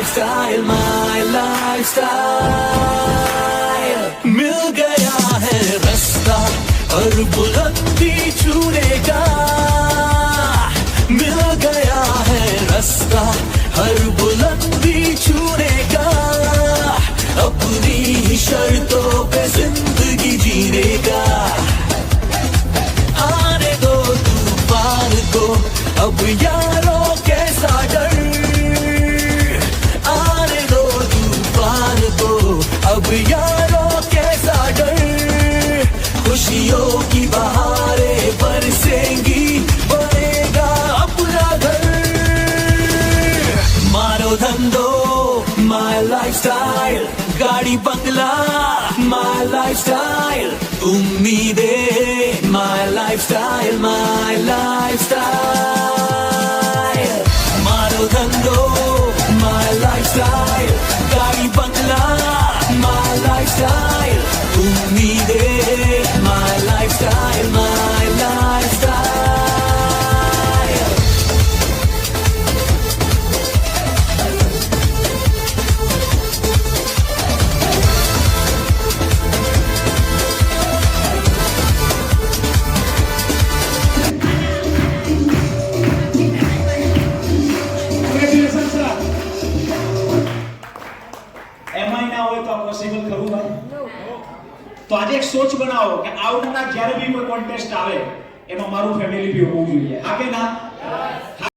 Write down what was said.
lifestyle मिल गया है रास्ता और बुलंदी छूने का मिल गया है रास्ता हर बुलंदी छूने का अपनी ही शर्तों पे जिंदगी जीने का आने दो तूफान को अब यारों कैसा डर आने दो तूफान को अब यारों कैसा डर खुशियों की बहारें बरसेंगी बनेगा अपना घर मारो धंधो my lifestyle गाड़ी बंगला my lifestyle उम्मीदें my lifestyle मारो धंधो my lifestyle गाड़ी बंगला my lifestyle उम्मीदें my lifestyle તો આજે એક સોચ બનાવો કે આવનારા જ્યારે બી કોઈ કોન્ટેસ્ટ આવે એમાં મારું ફેમિલી બી હોવું જોઈએ હા કે ના